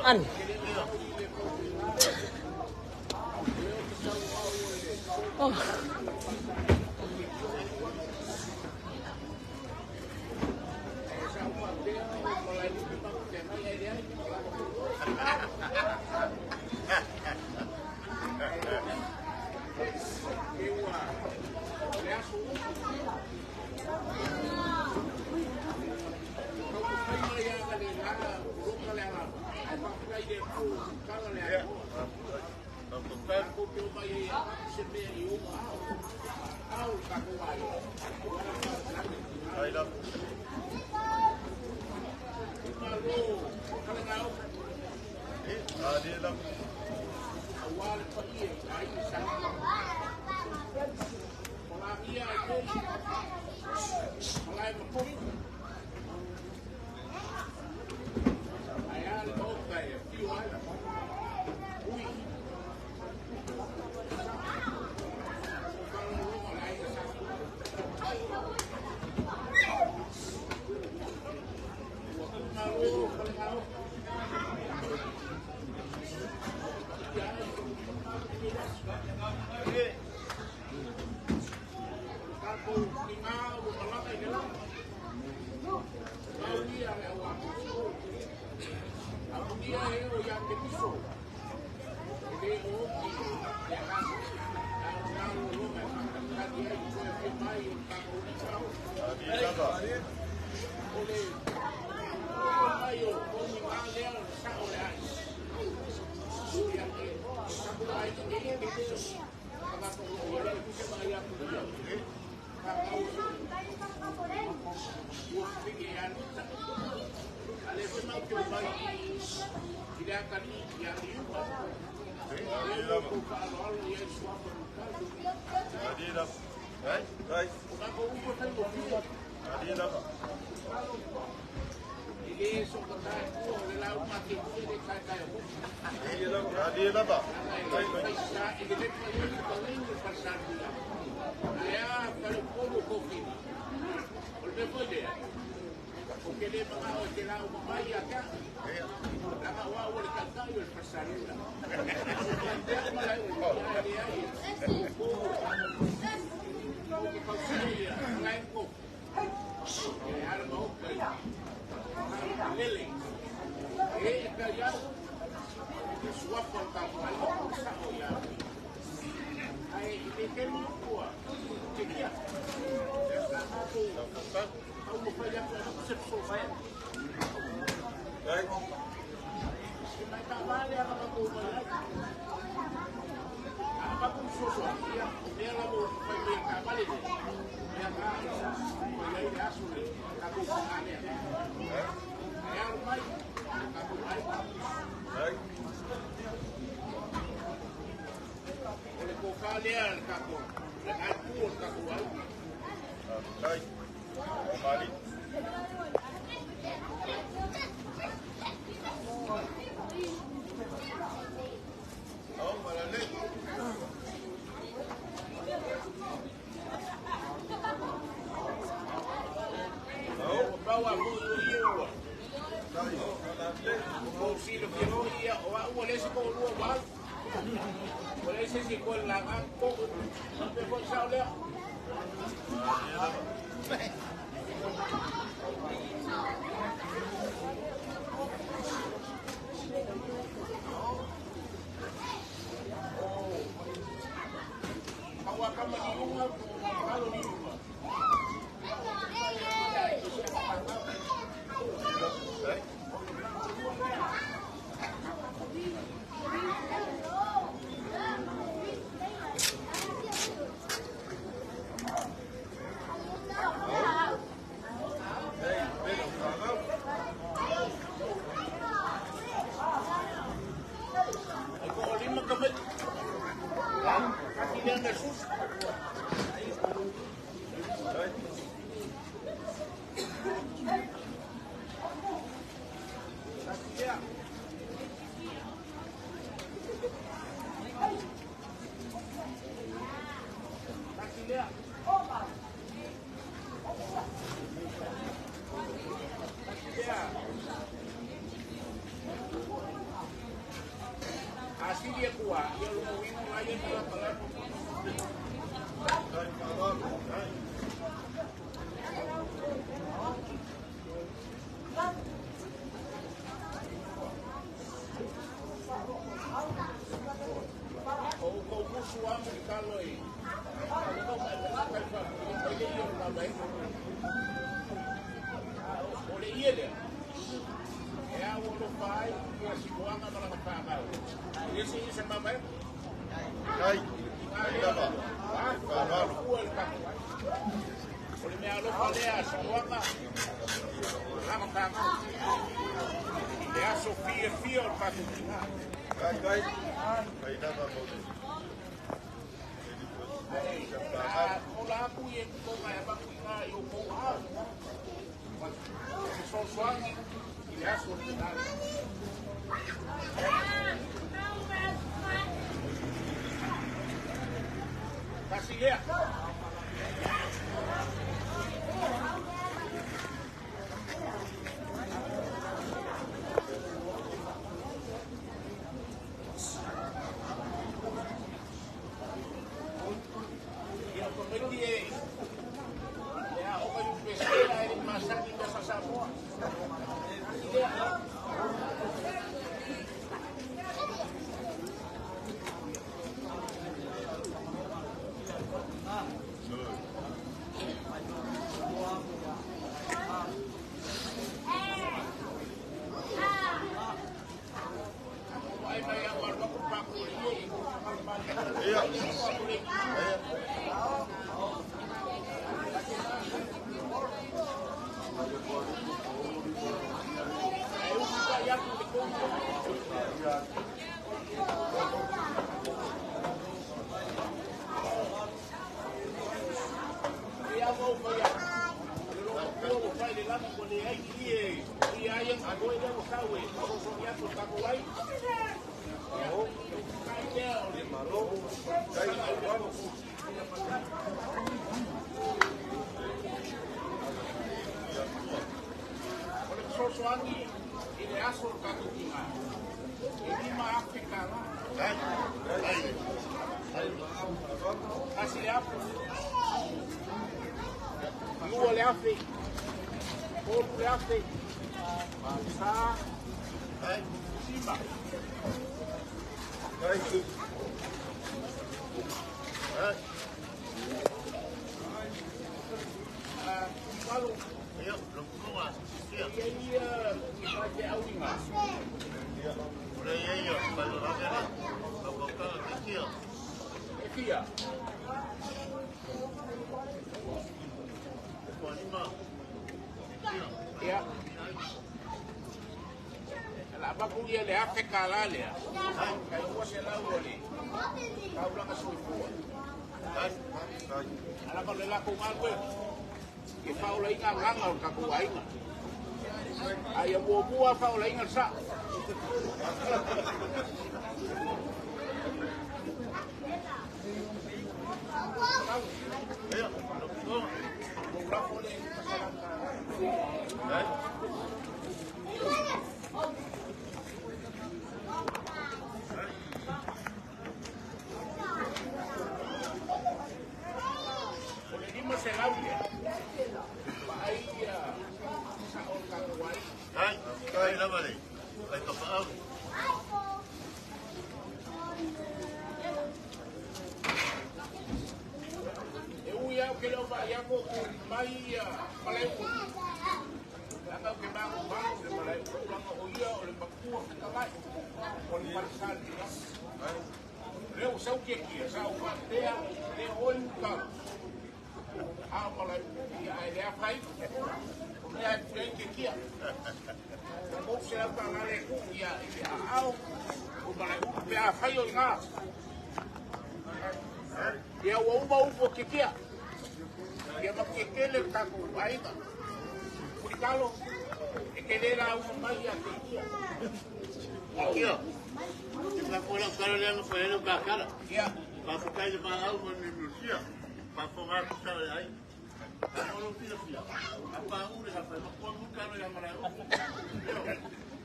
an. Oh.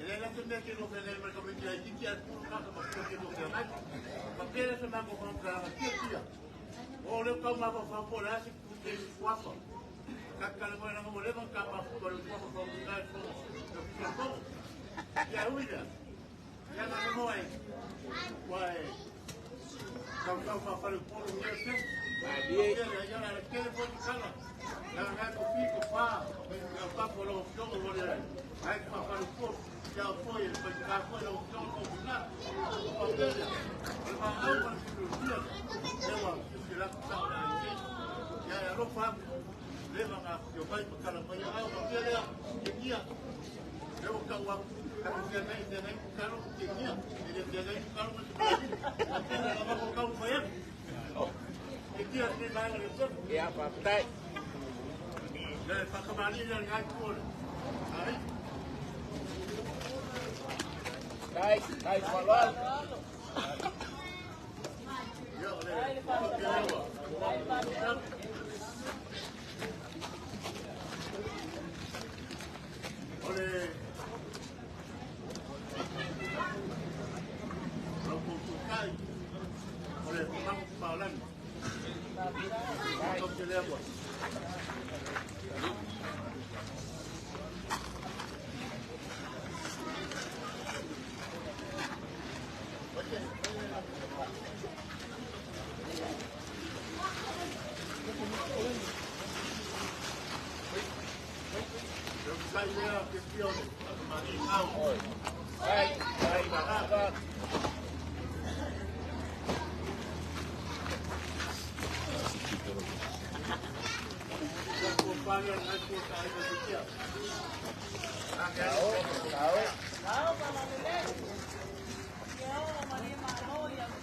Ele era também que não fez ele mas como ele tinha tudo cá para que não fez mais. Papel essa mais com um cara aqui. Olha como vai por essa que tem quatro. Kakak mana kamu lepas kapal baru kamu tinggal tu. Ya udah. Jangan semua. Wah. Kau para o polo mesmo. Dia já era que ele foi de cana. Jangan aku fico pa por o jogo boleh. Aí para o polo já foi ele foi cá foi o jogo combinado. Papel. Mas agora que o dia eu que lá já era o leva na eu vai para a manhã a dia que dia eu cau a dia nem caro que dia ele dia nem caro mas até ela vai cau foi que dia nem vai ele é para tai né para tomar ali na por aí tai falou eu oleh Rokukai oleh Mang Palan untuk dilewat saya kepion mari au ai baraga companhia na conta aí do dia tahu para lele eu mari malo yang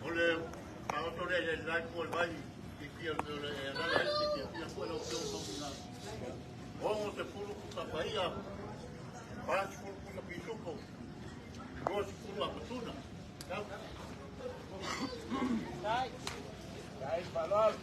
oleh kalau tu dia jadi pun baik vamos de pulo para Bahia, para de pulo para Pituco, dois pulo a Patuna. Sai, balão.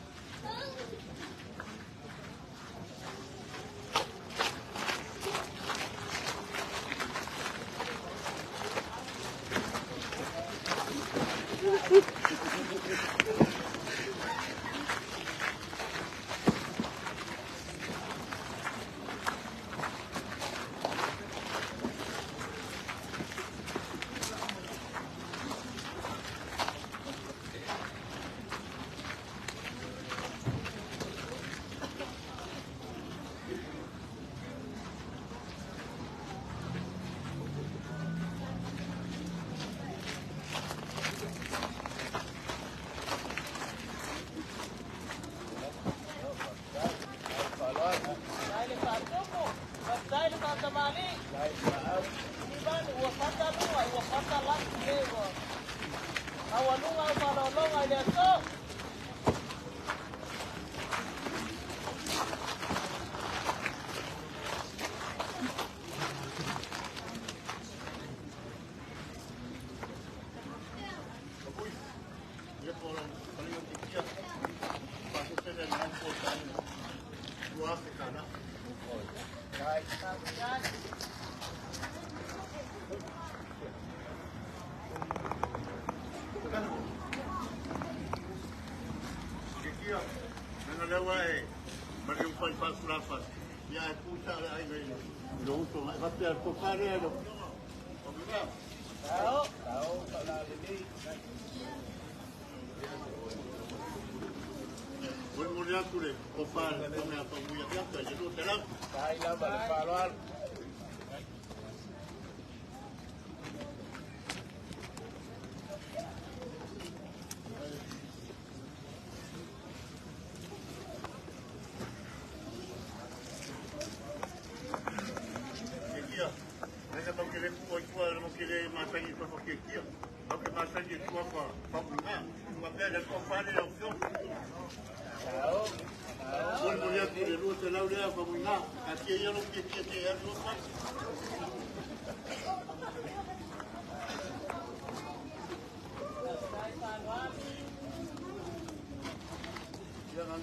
Jangan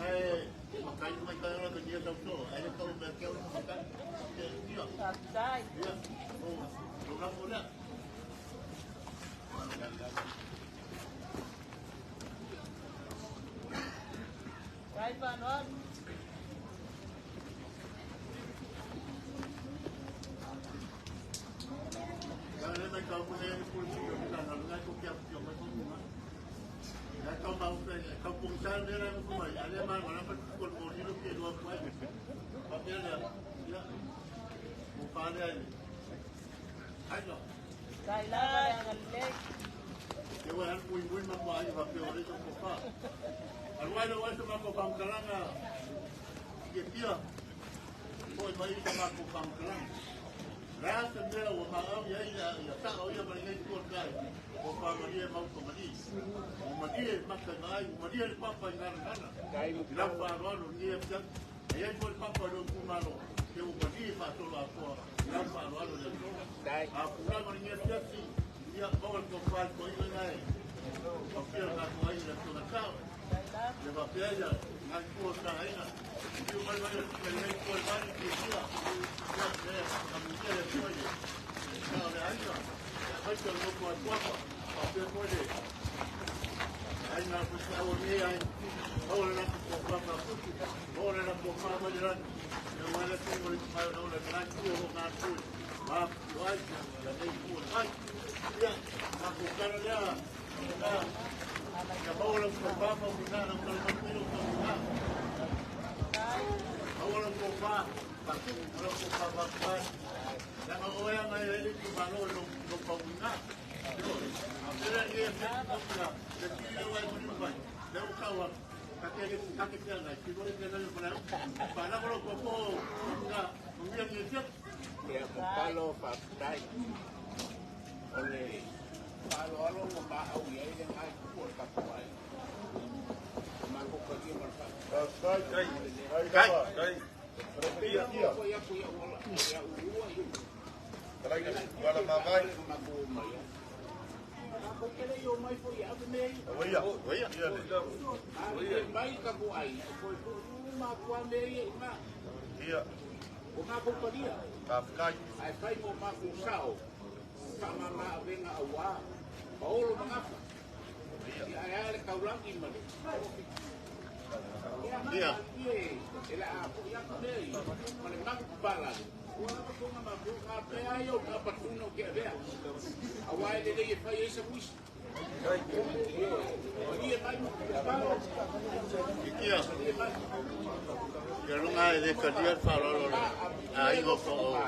makai mai kai ora dia tau so. Ai tau me ke ora makai. Dia. Sai. Dia. Oh, ora pula. Sai panon. Kalau mai kau punya polisi yo kita ngai ko kia yo mai ko ma. Ya kau mau pe kau pungsan dia rai ko mai. Ada mana pa ko ko ni lo ke do ko ai. Tapi ada ya. Bukan dia ni. Ayo. Sai la yang lek. Yo han pui ma pa ai va pe ore ko pa. Alwai lo wasu ma ko pangkalanga. Ke dia. Ko mai ma ko pangkalanga. Rasa dia waham ya tak oh ya mereka ikut kai. Bapa dia mau ke Madis. Madis makan ai, Madis papa ngana. Kai lapa ron dia pun dia pun papa do kumalo. Dia Madis pasal apa. Lapa ron dia tu. Aku nak mereka siasi. Dia bawa ke pas kau ini ngai. Tapi aku ai dah tu nak kau. Dia bapa dia aku tak ai nak. Dia mana mereka ikut balik dia. Kami dia semuanya. Kalau ada aja, macam logo apa, apa boleh. Aina bersawan ni, orang nak berapa putih, orang nak berapa macam, yang mana tu boleh orang nak orang nak tu, maaf, tuai, jadi pun, ya, aku kan dia, ya orang berapa punya, orang berapa punya, orang berapa. Pasti kalau kita buat, jangan orang yang itu baru lupa guna. Apabila dia berbuat, jadi orang berubah. Dia kawan, kaki dia naik. Kita dia naik pada, pada kalau kopo enggak mungkin itu. Ya kalau faktai oleh kalau membahau ya yang aku buat kapuai. Mampu pergi berfak. Kai. Talaga wala mamay. Oya. Mai kapuai. Iya. Umaku padia. Kafkai. Ai pai mo maku sao. Sama na venga awa. Paulo mangapa. Iya. Ai kaulang imale. Dia. Ela aku yang beli. Mana mang balan. Wala ko nga mabuka ayo dapat tuno ke dia. Awai dia pai esa wis. Dia pai mo. Kia. Kalau ngai de kerja farol. Ai go ko.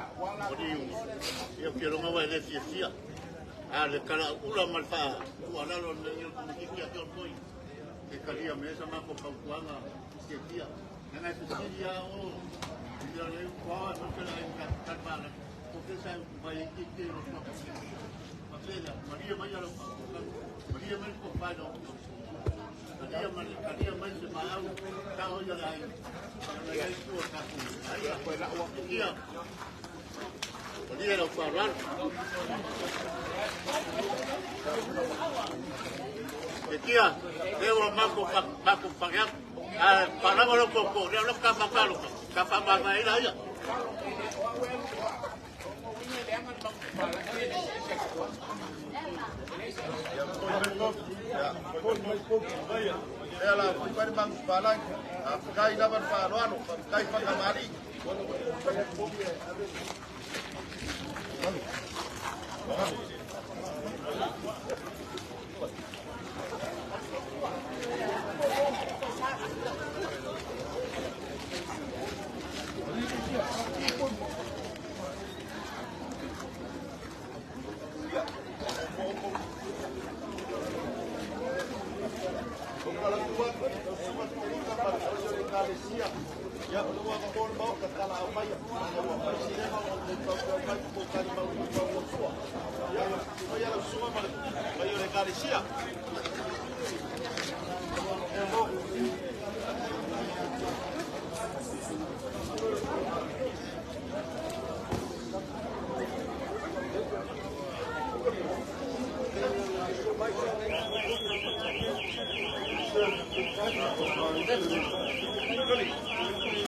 Odiu. Yo quiero nga vai de sia. Ale kala ula malfa. Wala lo nyo kumiki kia koi. Que quería mesa más por Paucuana, que tía, en la Sicilia o yo le digo, no se la encantar para, porque esa vaya que los papás, María Maya lo María Maya compañero, María Maya se va a un carro de ahí, para la gente que está ahí, pues la tía, María lo para Kia, debo mako pagar. Para lo poco, ya lo capa caro, capa para ir allá. Ela bukan bang balang. Kai dapat paruan, kai pagamari. Ya, luar kau bawa ke tanah apa ya? Presiden mau bukan mau tua. Ya, supaya semua bayu legalisia.